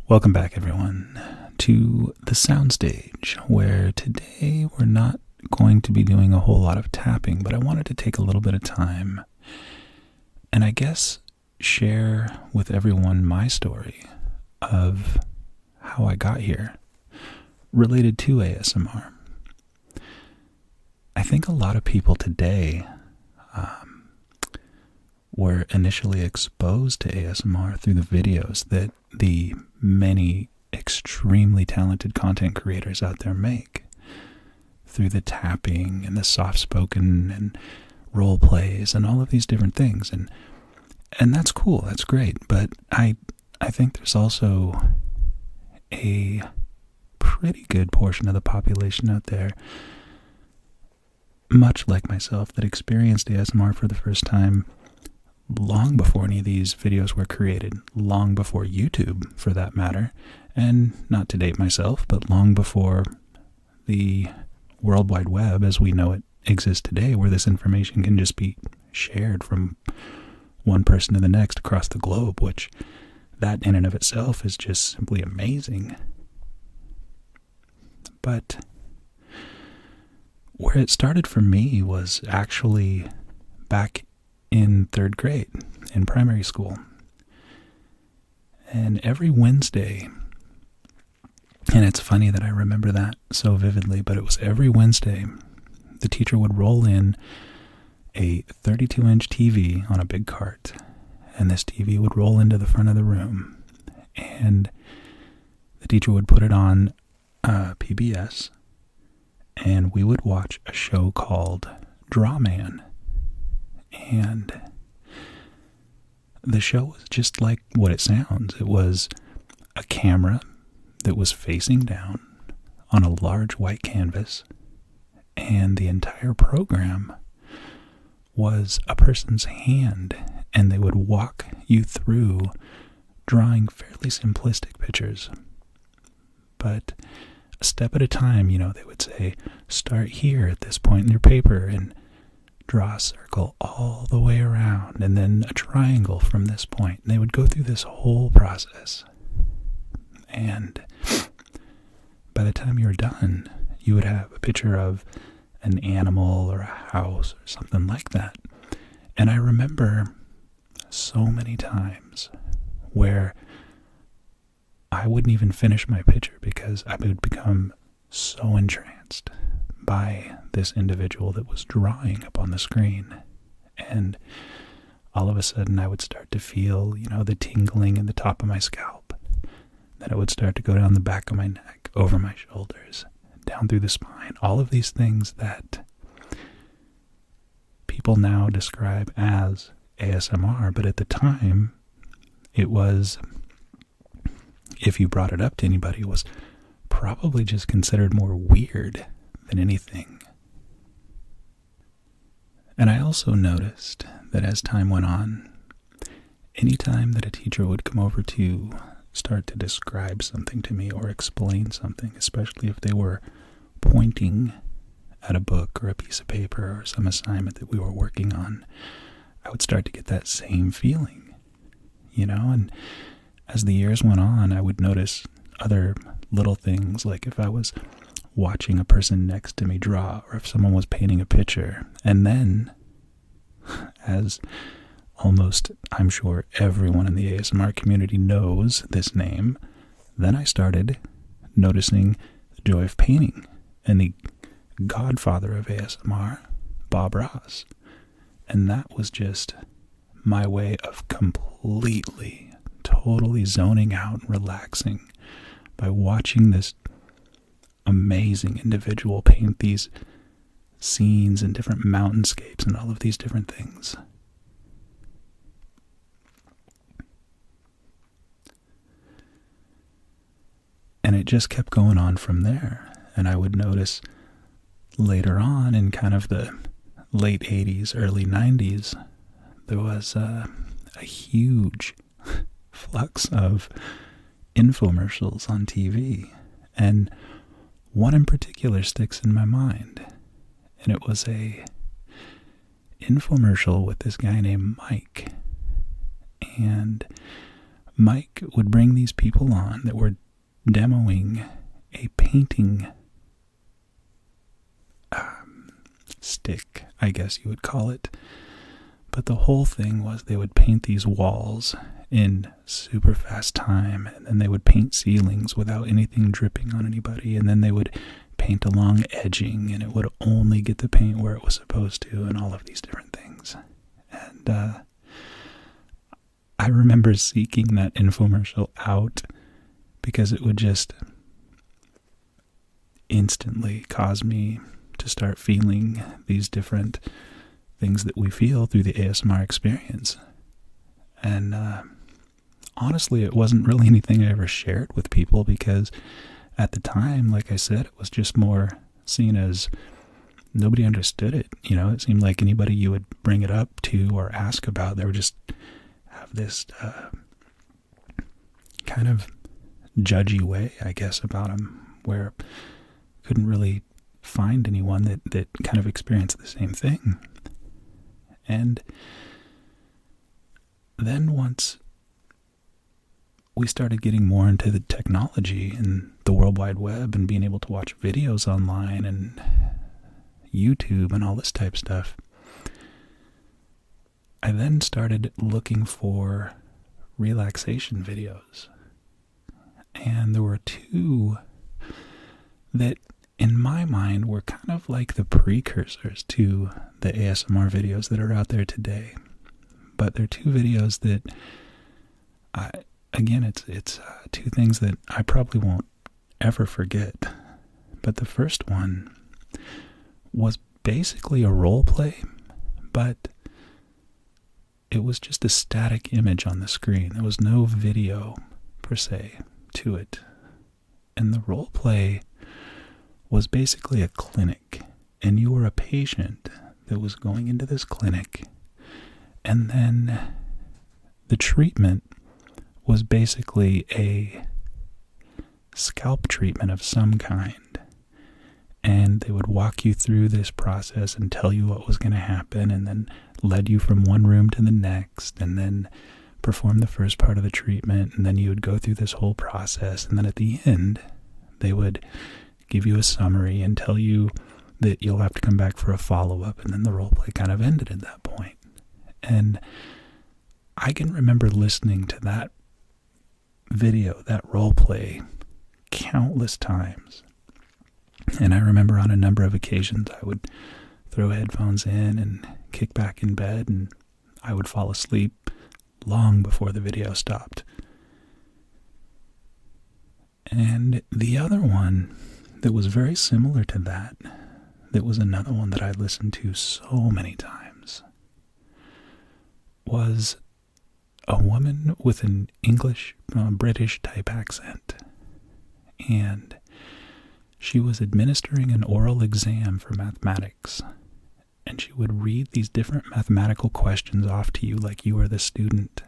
Welcome back, everyone, to the soundstage, where today we're not going to be doing a whole lot of tapping, but I wanted to take a little bit of time and I guess share with everyone my story of how I got here related to ASMR. I think a lot of people today were initially exposed to ASMR through the videos that the many extremely talented content creators out there make, through the tapping and the soft-spoken and role plays and all of these different things. And that's cool, that's great, but I think there's also a pretty good portion of the population out there, much like myself, that experienced ASMR for the first time long before any of these videos were created, long before YouTube, for that matter, and not to date myself, but long before the World Wide Web as we know it exists today, where this information can just be shared from one person to the next across the globe, which that in and of itself is just simply amazing. But where it started for me was actually back in third grade in primary school. And every Wednesday, and it's funny that I remember that so vividly, but it was every Wednesday, the teacher would roll in a 32-inch TV on a big cart, and this TV would roll into the front of the room, and the teacher would put it on PBS, and we would watch a show called Drawman. And the show was just like what it sounds. It was a camera that was facing down on a large white canvas, and the entire program was a person's hand, and they would walk you through drawing fairly simplistic pictures. But a step at a time, they would say, start here at this point in your paper and draw a circle all the way around, and then a triangle from this point. And they would go through this whole process. And by the time you were done, you would have a picture of an animal or a house or something like that. And I remember so many times where I wouldn't even finish my picture because I would become so entranced by this individual that was drawing up on the screen. And all of a sudden I would start to feel, the tingling in the top of my scalp. Then it would start to go down the back of my neck, over my shoulders, down through the spine. All of these things that people now describe as ASMR, but at the time, it was, if you brought it up to anybody, it was probably just considered more weird than anything. And I also noticed that as time went on, any time that a teacher would come over to start to describe something to me or explain something, especially if they were pointing at a book or a piece of paper or some assignment that we were working on, I would start to get that same feeling, and as the years went on, I would notice other little things, like if I was watching a person next to me draw, or if someone was painting a picture. And then, as almost, I'm sure, everyone in the ASMR community knows this name, then I started noticing the joy of painting and the godfather of ASMR, Bob Ross. And that was just my way of completely, totally zoning out and relaxing by watching this amazing individual paint these scenes and different mountainscapes and all of these different things. And it just kept going on from there. And I would notice later on, in kind of the late 80s, early 90s, there was a huge flux of infomercials on TV. And one in particular sticks in my mind. And it was a infomercial with this guy named Mike. And Mike would bring these people on that were demoing a painting stick, I guess you would call it. But the whole thing was they would paint these walls in super fast time, and then they would paint ceilings without anything dripping on anybody, and then they would paint along edging, and it would only get the paint where it was supposed to, and all of these different things. And I remember seeking that infomercial out because it would just instantly cause me to start feeling these different things that we feel through the ASMR experience. And honestly, it wasn't really anything I ever shared with people because at the time, like I said, it was just more seen as nobody understood it. You know, it seemed like anybody you would bring it up to or ask about, they would just have this kind of judgy way, I guess, about them, where couldn't really find anyone that kind of experienced the same thing. And then once we started getting more into the technology and the World Wide Web and being able to watch videos online and YouTube and all this type of stuff, I then started looking for relaxation videos. And there were two that, in my mind, were kind of like the precursors to the ASMR videos that are out there today. But they're two videos that, it's two things that I probably won't ever forget. But the first one was basically a role play, but it was just a static image on the screen. There was no video per se to it. And the role play was basically a clinic, and you were a patient that was going into this clinic, and then the treatment was basically a scalp treatment of some kind, and they would walk you through this process and tell you what was going to happen, and then led you from one room to the next, and then perform the first part of the treatment, and then you would go through this whole process, and then at the end they would give you a summary and tell you that you'll have to come back for a follow-up, and then the role play kind of ended at that point. And I can remember listening to that video, that role play, countless times. And I remember on a number of occasions I would throw headphones in and kick back in bed, and I would fall asleep long before the video stopped. And the other one that was very similar to that was another one that I listened to so many times, was a woman with an English, British type accent. And she was administering an oral exam for mathematics. And she would read these different mathematical questions off to you like you were the student,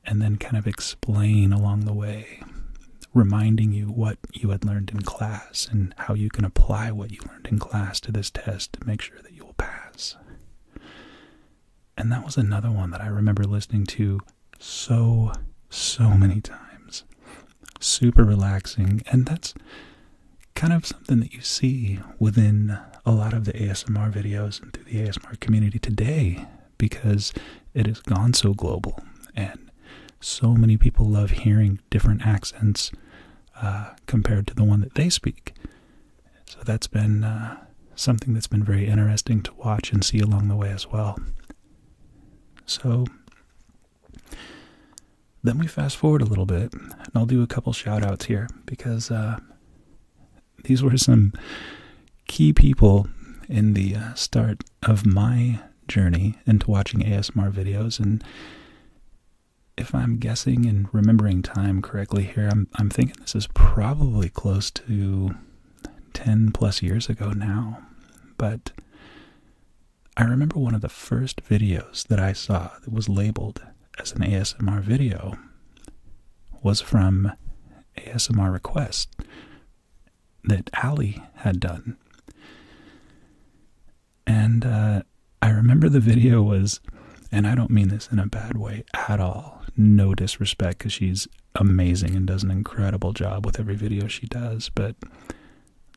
and then kind of explain along the way, reminding you what you had learned in class and how you can apply what you learned in class to this test to make sure that you will pass. And that was another one that I remember listening to so many times. Super relaxing, and that's kind of something that you see within a lot of the ASMR videos and through the ASMR community today, because it has gone so global, and so many people love hearing different accents compared to the one that they speak. So that's been something that's been very interesting to watch and see along the way as well. So then we fast forward a little bit, and I'll do a couple shout outs here, because these were some key people in the start of my journey into watching ASMR videos. And if I'm guessing and remembering time correctly here, I'm thinking this is probably close to 10 plus years ago now. But I remember one of the first videos that I saw that was labeled as an ASMR video was from ASMR Request that Ali had done. And I remember the video was And I don't mean this in a bad way at all. No disrespect, because she's amazing and does an incredible job with every video she does. But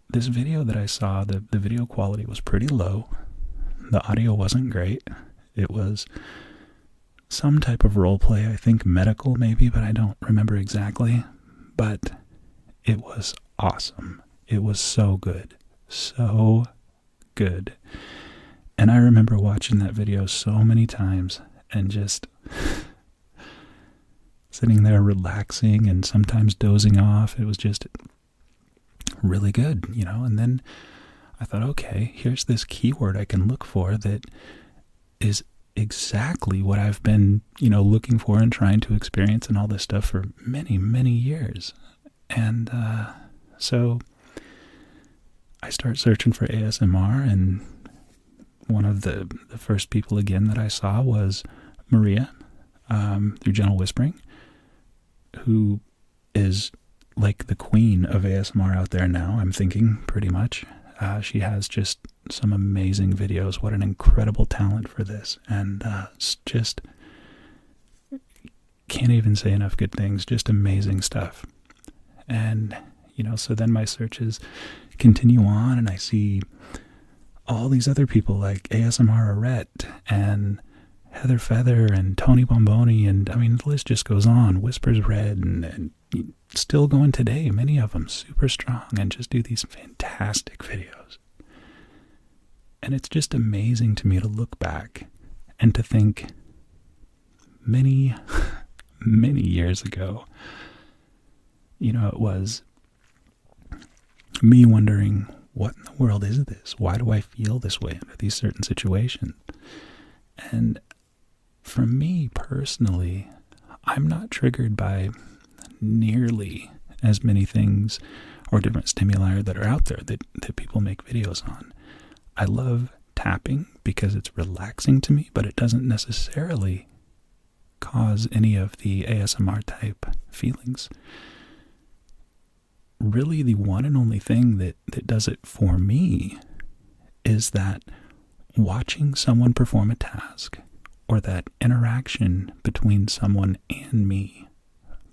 this video that I saw, the video quality was pretty low. The audio wasn't great. It was some type of role play, I think medical maybe, but I don't remember exactly. But it was awesome. It was so good. So good. And I remember watching that video so many times and just sitting there relaxing and sometimes dozing off. It was just really good, you know. And then I thought, okay, here's this keyword I can look for that is exactly what I've been, you know, looking for and trying to experience and all this stuff for many, many years. And so I start searching for ASMR, and one of the first people again that I saw was Maria through Gentle Whispering, who is like the queen of ASMR out there now, I'm thinking, pretty much. She has just some amazing videos. What an incredible talent for this. And just can't even say enough good things. Just amazing stuff. And, you know, so then my searches continue on, and I see all these other people like ASMR Arette and Heather Feather and Tony Bomboni, and I mean, the list just goes on. Whispers Red, and still going today, many of them super strong and just do these fantastic videos. And it's just amazing to me to look back and to think many, many years ago, you know, it was me wondering, what in the world is this? Why do I feel this way under these certain situations? And for me personally, I'm not triggered by nearly as many things or different stimuli that are out there that people make videos on. I love tapping because it's relaxing to me, but it doesn't necessarily cause any of the ASMR type feelings. Really, the one and only thing that does it for me is that watching someone perform a task, or that interaction between someone and me,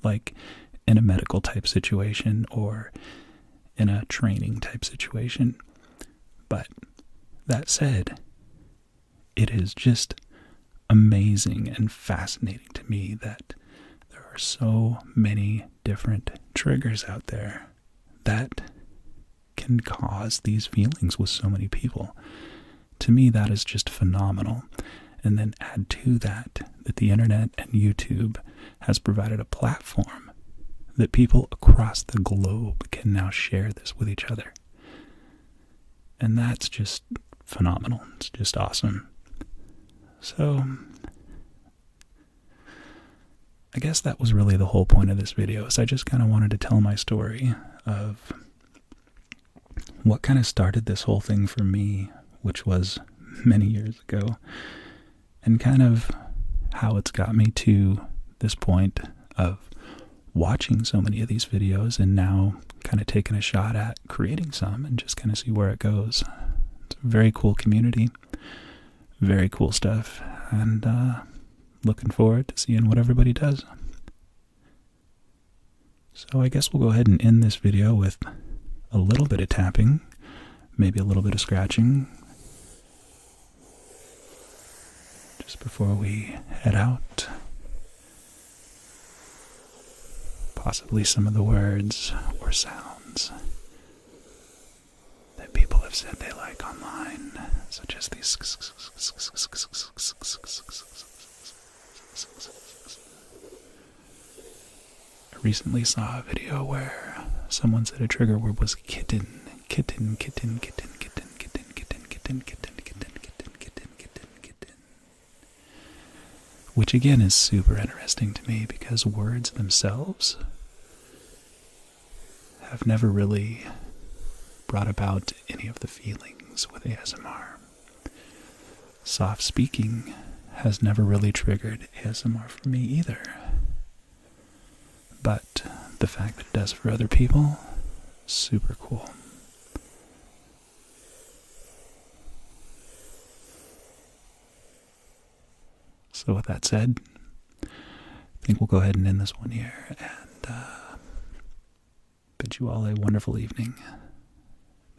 like in a medical type situation or in a training type situation. But that said, it is just amazing and fascinating to me that there are so many different triggers out there that can cause these feelings with so many people. To me, that is just phenomenal. And then add to that the internet and YouTube has provided a platform that people across the globe can now share this with each other. And that's just phenomenal. It's just awesome. So I guess that was really the whole point of this video, is I just kind of wanted to tell my story of what kind of started this whole thing for me, which was many years ago, and kind of how it's got me to this point of watching so many of these videos and now kind of taking a shot at creating some and just kind of see where it goes. It's a very cool community, very cool stuff, and looking forward to seeing what everybody does. So I guess we'll go ahead and end this video with a little bit of tapping, maybe a little bit of scratching, just before we head out. Possibly some of the words or sounds that people have said they like online, such as these. I recently saw a video where someone said a trigger word was kitten, kitten, kitten, kitten, kitten, kitten, kitten, kitten, kitten, kitten, kitten, kitten, kitten, kitten. Which again is super interesting to me because words themselves have never really brought about any of the feelings with ASMR. Soft speaking has never really triggered ASMR for me either. But the fact that it does for other people, super cool. So with that said, I think we'll go ahead and end this one here, and bid you all a wonderful evening.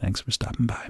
Thanks for stopping by.